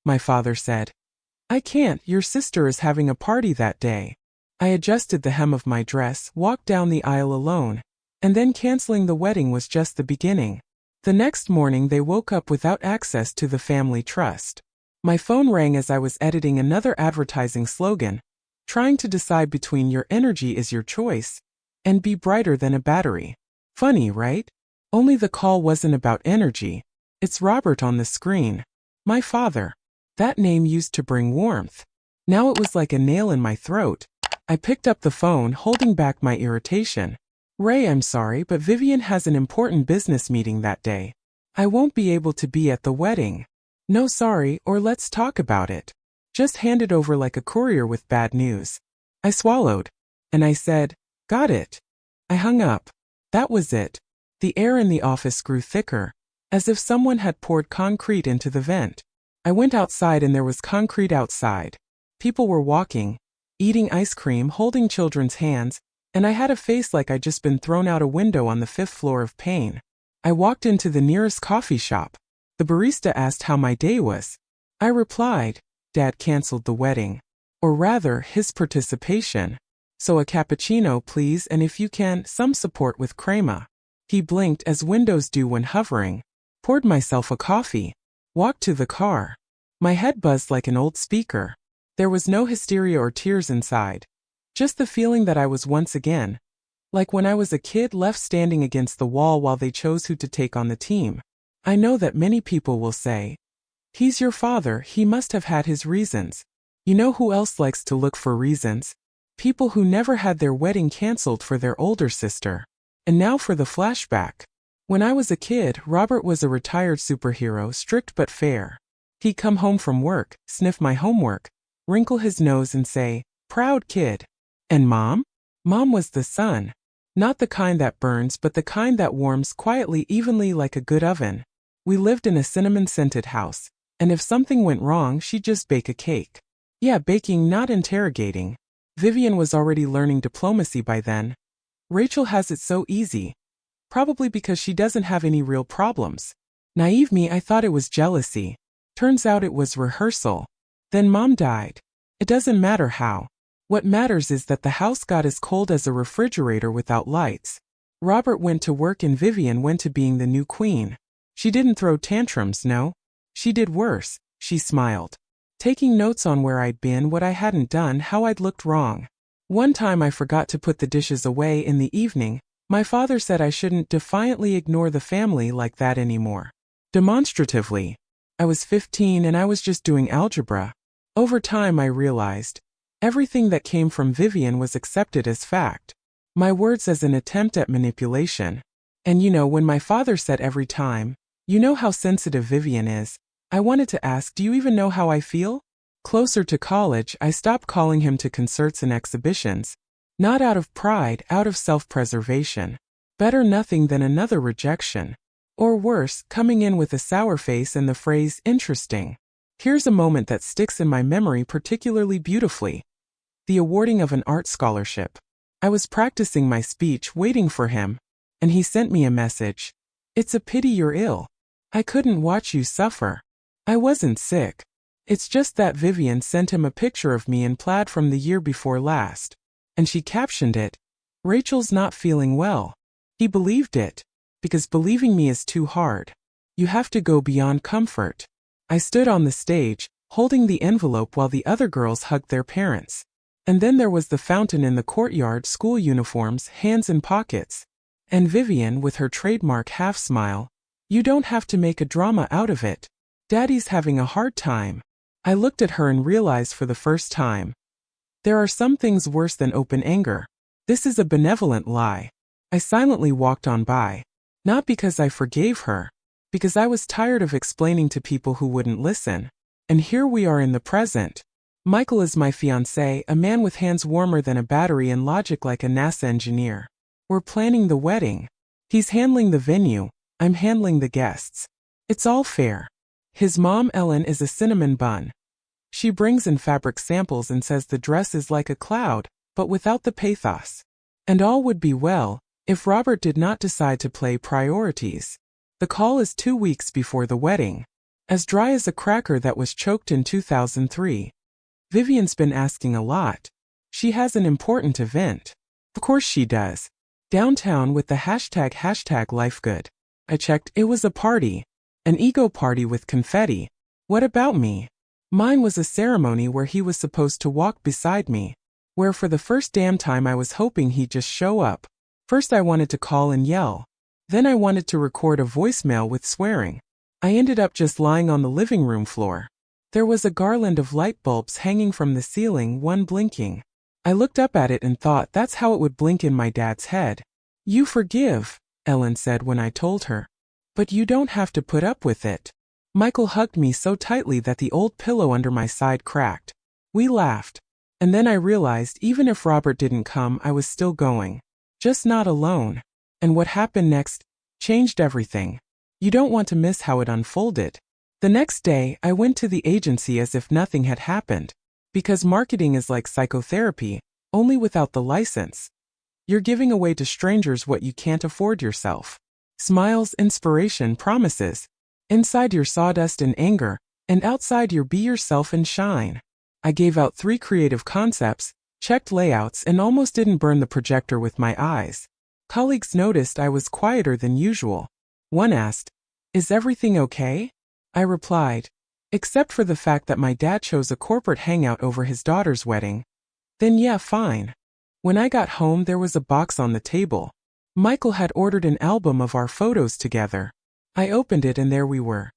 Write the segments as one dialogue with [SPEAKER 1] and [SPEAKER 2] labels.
[SPEAKER 1] my father said. I can't, your sister is having a party that day. I adjusted the hem of my dress, walked down the aisle alone, and then canceling the wedding was just the beginning. The next morning they woke up without access to the family trust. My phone rang as I was editing another advertising slogan, trying to decide between your energy is your choice and be brighter than a battery. Funny, right? Only the call wasn't about energy. It's Robert on the screen. My father. That name used to bring warmth. Now it was like a nail in my throat. I picked up the phone, holding back my irritation. Ray, I'm sorry, but Vivian has an important business meeting that day. I won't be able to be at the wedding. No, sorry, or let's talk about it. Just hand it over like a courier with bad news. I swallowed. And I said, got it. I hung up. That was it. The air in the office grew thicker, as if someone had poured concrete into the vent. I went outside and there was concrete outside. People were walking, eating ice cream, holding children's hands, and I had a face like I'd just been thrown out a window on the 5th floor of pain. I walked into the nearest coffee shop. The barista asked how my day was. I replied, Dad canceled the wedding. Or rather, his participation. So a cappuccino, please, and if you can, some support with crema. He blinked as windows do when hovering. Poured myself a coffee. Walked to the car. My head buzzed like an old speaker. There was no hysteria or tears inside. Just the feeling that I was once again, like when I was a kid left standing against the wall while they chose who to take on the team. I know that many people will say, he's your father, he must have had his reasons. You know who else likes to look for reasons? People who never had their wedding canceled for their older sister. And now for the flashback. When I was a kid, Robert was a retired superhero, strict but fair. He'd come home from work, sniff my homework, wrinkle his nose and say, proud kid. And Mom? Mom was the sun. Not the kind that burns, but the kind that warms quietly, evenly like a good oven. We lived in a cinnamon-scented house, and if something went wrong, she'd just bake a cake. Yeah, baking, not interrogating. Vivian was already learning diplomacy by then. Rachel has it so easy. Probably because she doesn't have any real problems. Naive me, I thought it was jealousy. Turns out it was rehearsal. Then Mom died. It doesn't matter how. What matters is that the house got as cold as a refrigerator without lights. Robert went to work and Vivian went to being the new queen. She didn't throw tantrums, no. She did worse, she smiled. Taking notes on where I'd been, what I hadn't done, how I'd looked wrong. One time I forgot to put the dishes away in the evening. My father said I shouldn't defiantly ignore the family like that anymore. Demonstratively. I was 15 and I was just doing algebra. Over time I realized, everything that came from Vivian was accepted as fact. My words as an attempt at manipulation. And when my father said every time, you know how sensitive Vivian is, I wanted to ask, do you even know how I feel? Closer to college, I stopped calling him to concerts and exhibitions. Not out of pride, out of self-preservation. Better nothing than another rejection. Or worse, coming in with a sour face and the phrase, interesting. Here's a moment that sticks in my memory particularly beautifully. The awarding of an art scholarship. I was practicing my speech, waiting for him, and he sent me a message. It's a pity you're ill. I couldn't watch you suffer. I wasn't sick. It's just that Vivian sent him a picture of me in plaid from the year before last. And she captioned it, Rachel's not feeling well. He believed it. Because believing me is too hard. You have to go beyond comfort. I stood on the stage, holding the envelope while the other girls hugged their parents. And then there was the fountain in the courtyard, school uniforms, hands in pockets. And Vivian with her trademark half smile. You don't have to make a drama out of it. Daddy's having a hard time. I looked at her and realized for the first time. There are some things worse than open anger. This is a benevolent lie. I silently walked on by. Not because I forgave her. Because I was tired of explaining to people who wouldn't listen. And here we are in the present. Michael is my fiancé, a man with hands warmer than a battery and logic like a NASA engineer. We're planning the wedding. He's handling the venue. I'm handling the guests. It's all fair. His mom, Ellen, is a cinnamon bun. She brings in fabric samples and says the dress is like a cloud, but without the pathos. And all would be well, if Robert did not decide to play priorities. The call is 2 weeks before the wedding. As dry as a cracker that was choked in 2003. Vivian's been asking a lot. She has an important event. Of course she does. Downtown with the hashtag #LifeGood. I checked, it was a party. An ego party with confetti. What about me? Mine was a ceremony where he was supposed to walk beside me. Where for the first damn time I was hoping he'd just show up. First I wanted to call and yell. Then I wanted to record a voicemail with swearing. I ended up just lying on the living room floor. There was a garland of light bulbs hanging from the ceiling, one blinking. I looked up at it and thought that's how it would blink in my dad's head. You forgive, Ellen said when I told her. But you don't have to put up with it. Michael hugged me so tightly that the old pillow under my side cracked. We laughed. And then I realized even if Robert didn't come, I was still going. Just not alone. And what happened next changed everything. You don't want to miss how it unfolded. The next day, I went to the agency as if nothing had happened. Because marketing is like psychotherapy, only without the license. You're giving away to strangers what you can't afford yourself. Smiles, inspiration, promises. Inside your sawdust and anger, and outside your be yourself and shine. I gave out 3 creative concepts, checked layouts, and almost didn't burn the projector with my eyes. Colleagues noticed I was quieter than usual. One asked, "Is everything okay?" I replied, "Except for the fact that my dad chose a corporate hangout over his daughter's wedding. Then yeah, fine." When I got home, there was a box on the table. Michael had ordered an album of our photos together. I opened it and there we were.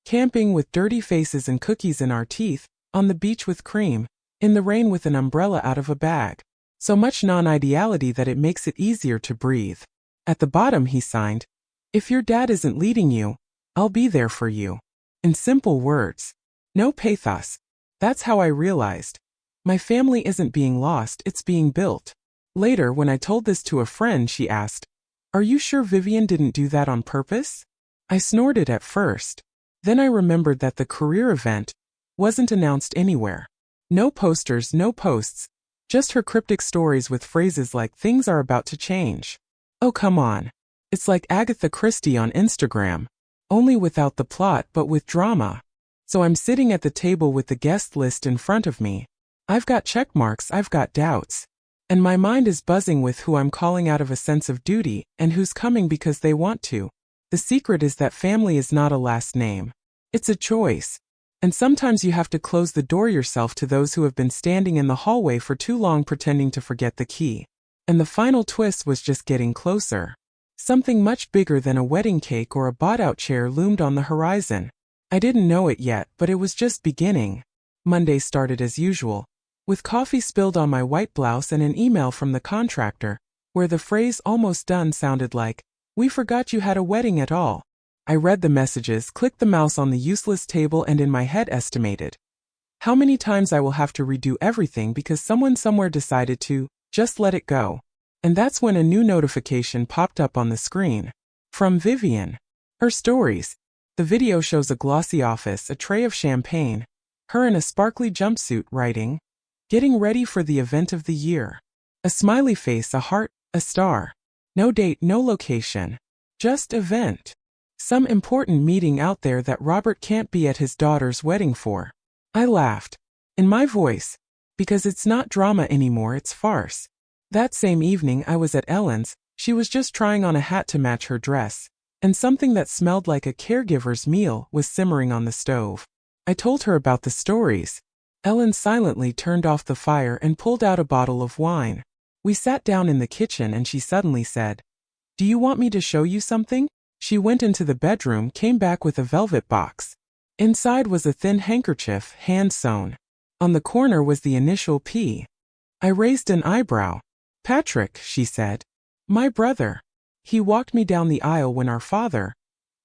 [SPEAKER 1] Camping with dirty faces and cookies in our teeth, on the beach with cream, in the rain with an umbrella out of a bag. So much non-ideality that it makes it easier to breathe. At the bottom he signed, "If your dad isn't leading you, I'll be there for you." In simple words. No pathos. That's how I realized. My family isn't being lost, it's being built. Later, when I told this to a friend, she asked, "Are you sure Vivian didn't do that on purpose?" I snorted at first. Then I remembered that the career event wasn't announced anywhere. No posters, no posts. Just her cryptic stories with phrases like "things are about to change." Oh, come on. It's like Agatha Christie on Instagram. Only without the plot but with drama. So I'm sitting at the table with the guest list in front of me. I've got check marks, I've got doubts. And my mind is buzzing with who I'm calling out of a sense of duty and who's coming because they want to. The secret is that family is not a last name. It's a choice. And sometimes you have to close the door yourself to those who have been standing in the hallway for too long pretending to forget the key. And the final twist was just getting closer. Something much bigger than a wedding cake or a bought-out chair loomed on the horizon. I didn't know it yet, but it was just beginning. Monday started as usual, with coffee spilled on my white blouse and an email from the contractor, where the phrase "almost done" sounded like, "We forgot you had a wedding at all." I read the messages, clicked the mouse on the useless table, and in my head estimated how many times I will have to redo everything because someone somewhere decided to just let it go. And that's when a new notification popped up on the screen. From Vivian. Her stories. The video shows a glossy office, a tray of champagne, her in a sparkly jumpsuit writing, "Getting ready for the event of the year." A smiley face, a heart, a star. No date, no location. Just event. Some important meeting out there that Robert can't be at his daughter's wedding for. I laughed. In my voice. Because it's not drama anymore, it's farce. That same evening I was at Ellen's. She was just trying on a hat to match her dress. And something that smelled like a caregiver's meal was simmering on the stove. I told her about the stories. Ellen silently turned off the fire and pulled out a bottle of wine. We sat down in the kitchen and she suddenly said, "Do you want me to show you something?" She went into the bedroom, came back with a velvet box. Inside was a thin handkerchief, hand-sewn. On the corner was the initial P. I raised an eyebrow. "Patrick," she said. "My brother. He walked me down the aisle when our father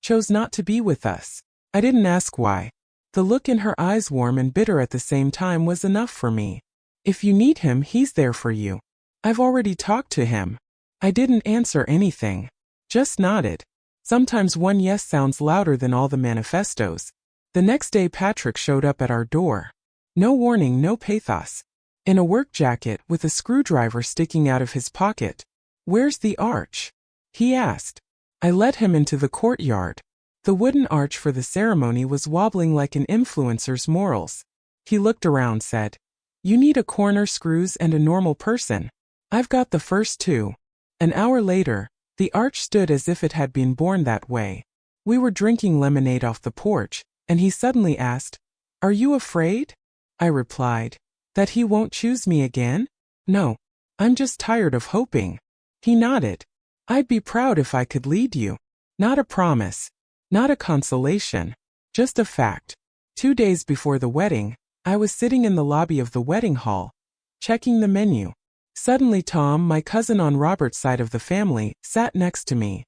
[SPEAKER 1] chose not to be with us." I didn't ask why. The look in her eyes, warm and bitter at the same time, was enough for me. "If you need him, he's there for you. I've already talked to him." I didn't answer anything. Just nodded. Sometimes one yes sounds louder than all the manifestos. The next day Patrick showed up at our door. No warning, no pathos. In a work jacket with a screwdriver sticking out of his pocket. "Where's the arch?" he asked. I led him into the courtyard. The wooden arch for the ceremony was wobbling like an influencer's morals. He looked around, said, "You need a corner screws and a normal person. I've got the first two." An hour later, the arch stood as if it had been born that way. We were drinking lemonade off the porch, and he suddenly asked, "Are you afraid?" I replied, "That he won't choose me again? No. I'm just tired of hoping." He nodded. "I'd be proud if I could lead you. Not a promise. Not a consolation. Just a fact." 2 days before the wedding, I was sitting in the lobby of the wedding hall, checking the menu. Suddenly Tom, my cousin on Robert's side of the family, sat next to me.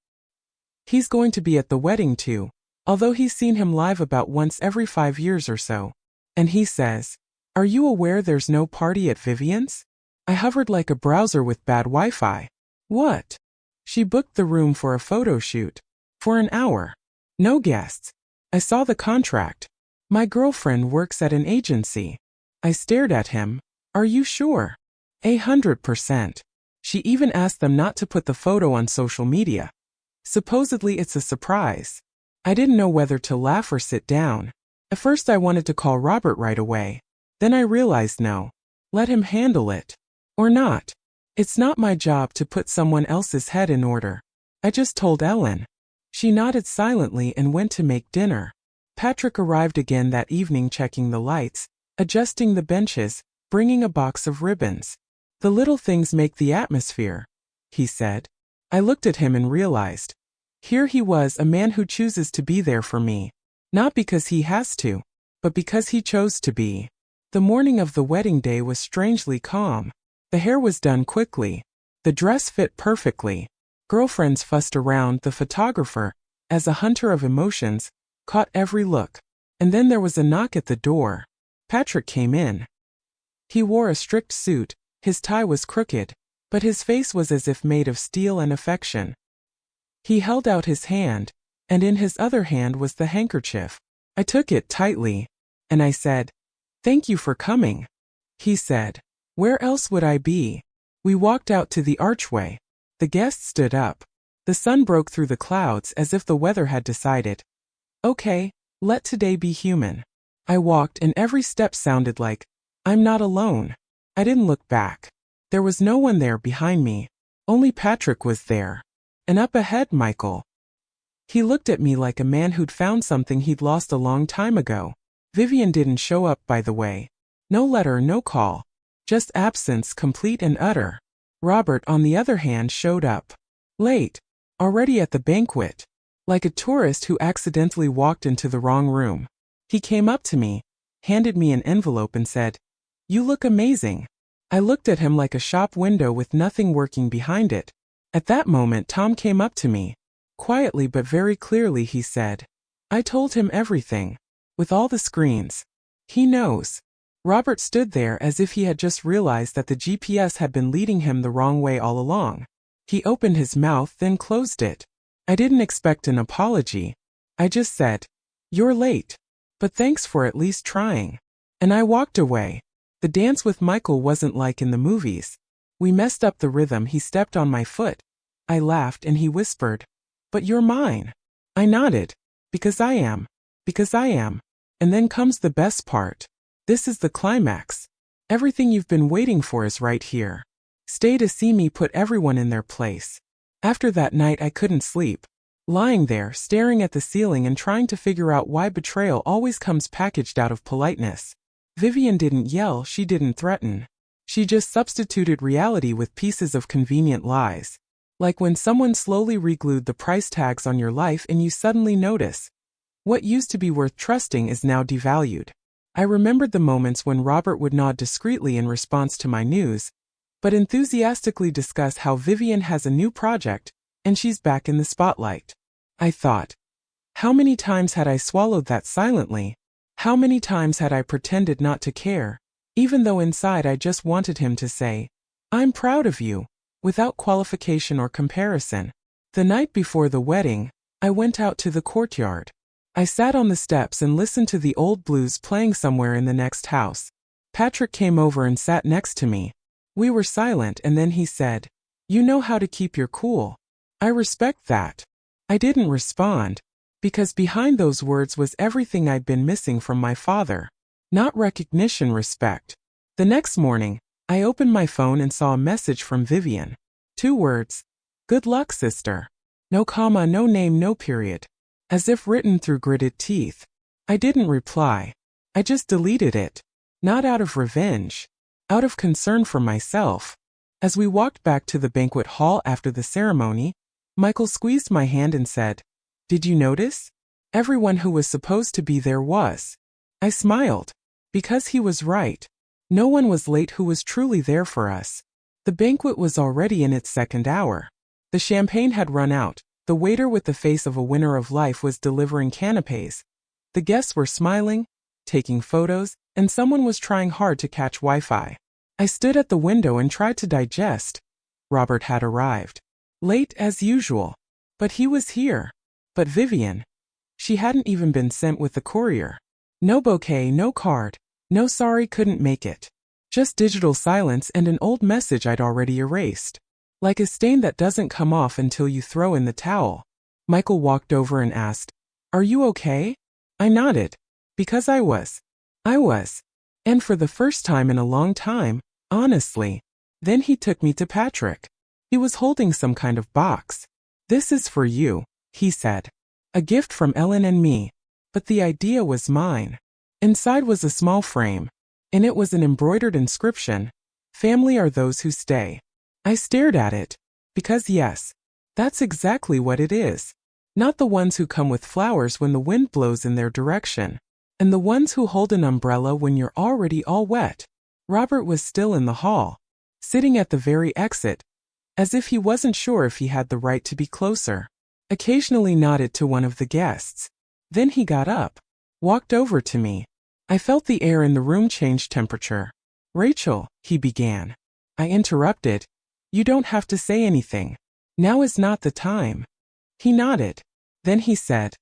[SPEAKER 1] He's going to be at the wedding too, although he's seen him live about once every 5 years or so. And he says, "Are you aware there's no party at Vivian's?" I hovered like a browser with bad Wi-Fi. "What?" "She booked the room for a photo shoot. For an hour. No guests. I saw the contract. My girlfriend works at an agency." I stared at him. "Are you sure?" 100%. She even asked them not to put the photo on social media. Supposedly it's a surprise. I didn't know whether to laugh or sit down. At first I wanted to call Robert right away. Then I realized no. Let him handle it. Or not. It's not my job to put someone else's head in order. I just told Ellen. She nodded silently and went to make dinner. Patrick arrived again that evening, checking the lights, adjusting the benches, bringing a box of ribbons. "The little things make the atmosphere," he said. I looked at him and realized. Here he was, a man who chooses to be there for me. Not because he has to, but because he chose to be. The morning of the wedding day was strangely calm. The hair was done quickly. The dress fit perfectly. Girlfriends fussed around. The photographer, as a hunter of emotions, caught every look. And then there was a knock at the door. Patrick came in. He wore a strict suit, his tie was crooked, but his face was as if made of steel and affection. He held out his hand, and in his other hand was the handkerchief. I took it tightly, and I said, "Thank you for coming." He said, "Where else would I be?" We walked out to the archway. The guests stood up. The sun broke through the clouds as if the weather had decided. Okay, let today be human. I walked and every step sounded like, "I'm not alone." I didn't look back. There was no one there behind me. Only Patrick was there. And up ahead, Michael. He looked at me like a man who'd found something he'd lost a long time ago. Vivian didn't show up, by the way. No letter, no call. Just absence, complete and utter. Robert, on the other hand, showed up. Late. Already at the banquet. Like a tourist who accidentally walked into the wrong room. He came up to me, handed me an envelope and said, "You look amazing." I looked at him like a shop window with nothing working behind it. At that moment Tom came up to me. Quietly but very clearly he said, I told him everything. With all the screens. He knows. Robert stood there as if he had just realized that the GPS had been leading him the wrong way all along. He opened his mouth, then closed it. I didn't expect an apology. I just said, "You're late. But thanks for at least trying." And I walked away. The dance with Michael wasn't like in the movies. We messed up the rhythm. He stepped on my foot. I laughed and he whispered, "But you're mine." I nodded. Because I am. Because I am. And then comes the best part. This is the climax. Everything you've been waiting for is right here. Stay to see me put everyone in their place. After that night I couldn't sleep. Lying there, staring at the ceiling and trying to figure out why betrayal always comes packaged out of politeness. Vivian didn't yell, she didn't threaten. She just substituted reality with pieces of convenient lies. Like when someone slowly reglued the price tags on your life and you suddenly notice. What used to be worth trusting is now devalued. I remembered the moments when Robert would nod discreetly in response to my news, but enthusiastically discuss how Vivian has a new project, and she's back in the spotlight. I thought, how many times had I swallowed that silently? How many times had I pretended not to care, even though inside I just wanted him to say, "I'm proud of you," without qualification or comparison. The night before the wedding, I went out to the courtyard. I sat on the steps and listened to the old blues playing somewhere in the next house. Patrick came over and sat next to me. We were silent and then he said, "You know how to keep your cool." I respect that. I didn't respond. Because behind those words was everything I'd been missing from my father. Not recognition, respect. The next morning, I opened my phone and saw a message from Vivian. 2 words. Good luck, sister. No comma, no name, no period. As if written through gritted teeth. I didn't reply. I just deleted it. Not out of revenge. Out of concern for myself. As we walked back to the banquet hall after the ceremony, Michael squeezed my hand and said, "Did you notice? Everyone who was supposed to be there was." I smiled. Because he was right. No one was late who was truly there for us. The banquet was already in its second hour. The champagne had run out. The waiter with the face of a winner of life was delivering canapes. The guests were smiling, taking photos, and someone was trying hard to catch Wi-Fi. I stood at the window and tried to digest. Robert had arrived. Late as usual. But he was here. But Vivian. She hadn't even been sent with the courier. No bouquet, no card. No sorry, couldn't make it. Just digital silence and an old message I'd already erased. Like a stain that doesn't come off until you throw in the towel. Michael walked over and asked, "Are you okay?" I nodded. Because I was. And for the first time in a long time, honestly. Then he took me to Patrick. He was holding some kind of box. "This is for you," he said. "A gift from Ellen and me." But the idea was mine. Inside was a small frame. In it was an embroidered inscription, "Family are those who stay." I stared at it. Because yes, that's exactly what it is. Not the ones who come with flowers when the wind blows in their direction. And the ones who hold an umbrella when you're already all wet. Robert was still in the hall. Sitting at the very exit. As if he wasn't sure if he had the right to be closer. Occasionally nodded to one of the guests. Then he got up. Walked over to me. I felt the air in the room change temperature. "Rachel," he began. I interrupted. "You don't have to say anything. Now is not the time." He nodded. Then he said,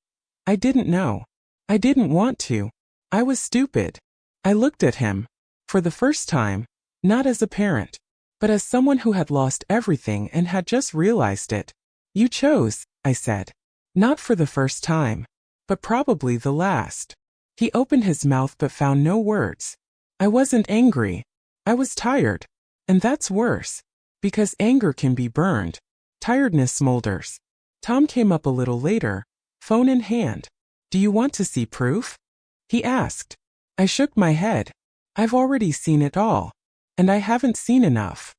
[SPEAKER 1] "I didn't know. I didn't want to. I was stupid." I looked at him. For the first time, not as a parent, but as someone who had lost everything and had just realized it. "You chose," I said. "Not for the first time, but probably the last." He opened his mouth but found no words. I wasn't angry. I was tired. And that's worse. Because anger can be burned. Tiredness smolders. Tom came up a little later, phone in hand. "Do you want to see proof?" he asked. I shook my head. "I've already seen it all. And I haven't seen enough."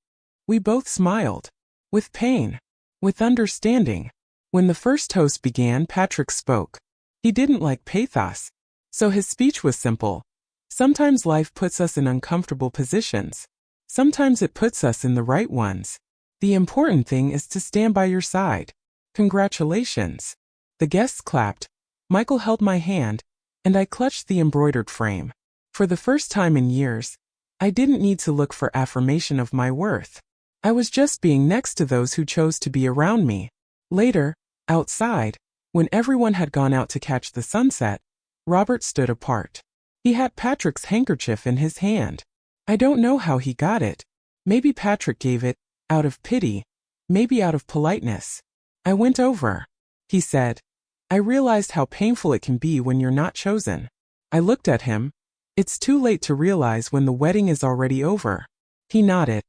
[SPEAKER 1] We both smiled. With pain. With understanding. When the first toast began, Patrick spoke. He didn't like pathos. So his speech was simple. Sometimes life puts us in uncomfortable positions. Sometimes it puts us in the right ones. The important thing is to stand by your side. Congratulations. The guests clapped. Michael held my hand, and I clutched the embroidered frame. For the first time in years, I didn't need to look for affirmation of my worth. I was just being next to those who chose to be around me. Later, outside, when everyone had gone out to catch the sunset, Robert stood apart. He had Patrick's handkerchief in his hand. I don't know how he got it. Maybe Patrick gave it, out of pity, maybe out of politeness. I went over. He said, "I realized how painful it can be when you're not chosen." I looked at him. "It's too late to realize when the wedding is already over." He nodded.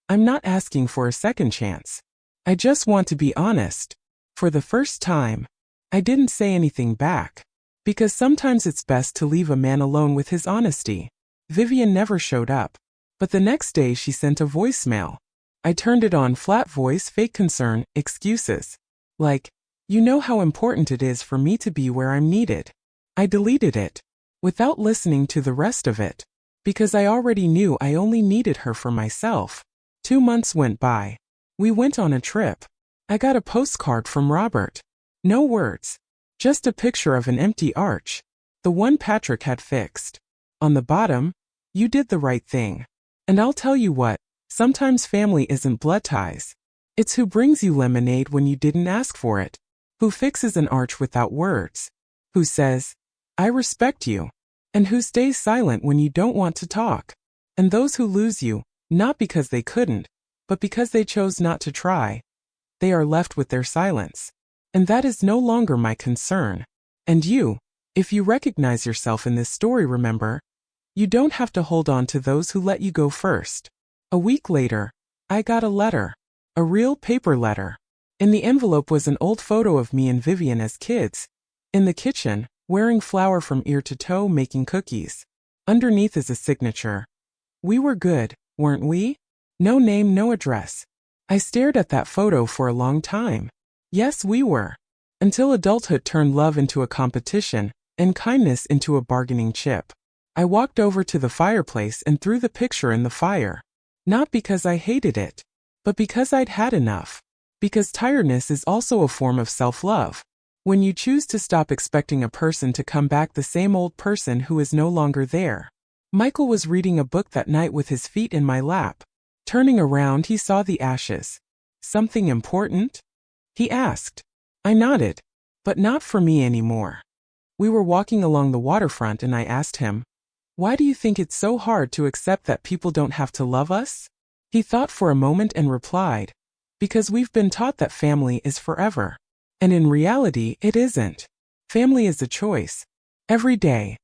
[SPEAKER 1] "I'm not asking for a second chance. I just want to be honest." For the first time, I didn't say anything back. Because sometimes it's best to leave a man alone with his honesty. Vivian never showed up. But the next day she sent a voicemail. I turned it on, flat voice, fake concern, excuses. Like, "You know how important it is for me to be where I'm needed." I deleted it. Without listening to the rest of it. Because I already knew I only needed her for myself. 2 months went by. We went on a trip. I got a postcard from Robert. No words. Just a picture of an empty arch. The one Patrick had fixed. On the bottom, "You did the right thing." And I'll tell you what, sometimes family isn't blood ties. It's who brings you lemonade when you didn't ask for it. Who fixes an arch without words. Who says, "I respect you." And who stays silent when you don't want to talk. And those who lose you, not because they couldn't, but because they chose not to try. They are left with their silence. And that is no longer my concern. And you, if you recognize yourself in this story, remember, you don't have to hold on to those who let you go first. A week later, I got a letter. A real paper letter. In the envelope was an old photo of me and Vivian as kids, in the kitchen, wearing flour from ear to toe, making cookies. Underneath is a signature. We were good, weren't we? No name, no address. I stared at that photo for a long time. Yes, we were. Until adulthood turned love into a competition, and kindness into a bargaining chip. I walked over to the fireplace and threw the picture in the fire. Not because I hated it, but because I'd had enough. Because tiredness is also a form of self-love. When you choose to stop expecting a person to come back, the same old person who is no longer there. Michael was reading a book that night with his feet in my lap. Turning around, he saw the ashes. Something important? He asked. I nodded. But not for me anymore. We were walking along the waterfront and I asked him, why do you think it's so hard to accept that people don't have to love us? He thought for a moment and replied, because we've been taught that family is forever. And in reality, it isn't. Family is a choice. Every day.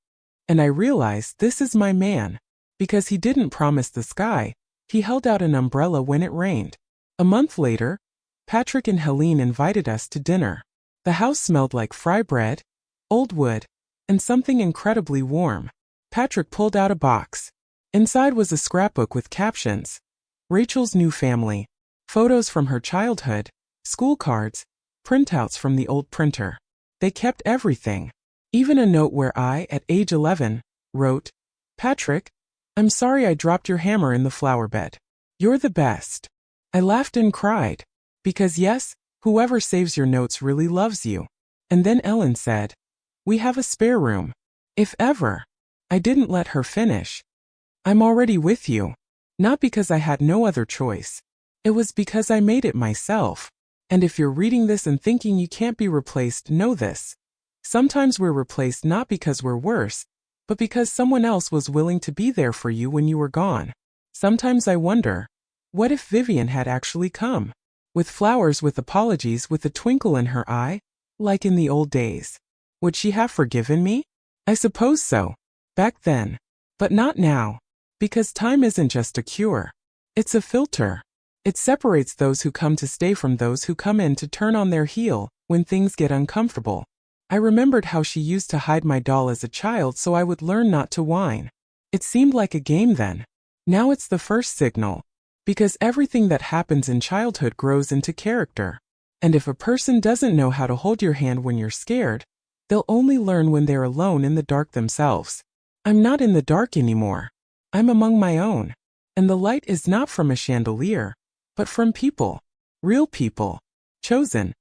[SPEAKER 1] And I realized this is my man. Because he didn't promise the sky, he held out an umbrella when it rained. A month later, Patrick and Helene invited us to dinner. The house smelled like fry bread, old wood, and something incredibly warm. Patrick pulled out a box. Inside was a scrapbook with captions. Rachel's new family. Photos from her childhood, school cards, printouts from the old printer. They kept everything. Even a note where I, at age 11, wrote, Patrick, I'm sorry I dropped your hammer in the flower bed. You're the best. I laughed and cried. Because yes, whoever saves your notes really loves you. And then Ellen said, we have a spare room. If ever. I didn't let her finish. I'm already with you. Not because I had no other choice. It was because I made it myself. And if you're reading this and thinking you can't be replaced, know this. Sometimes we're replaced not because we're worse, but because someone else was willing to be there for you when you were gone. Sometimes I wonder, what if Vivian had actually come? With flowers, with apologies, with a twinkle in her eye, like in the old days. Would she have forgiven me? I suppose so. Back then. But not now. Because time isn't just a cure. It's a filter. It separates those who come to stay from those who come in to turn on their heel when things get uncomfortable. I remembered how she used to hide my doll as a child so I would learn not to whine. It seemed like a game then. Now it's the first signal. Because everything that happens in childhood grows into character. And if a person doesn't know how to hold your hand when you're scared, they'll only learn when they're alone in the dark themselves. I'm not in the dark anymore. I'm among my own. And the light is not from a chandelier, but from people. Real people. Chosen.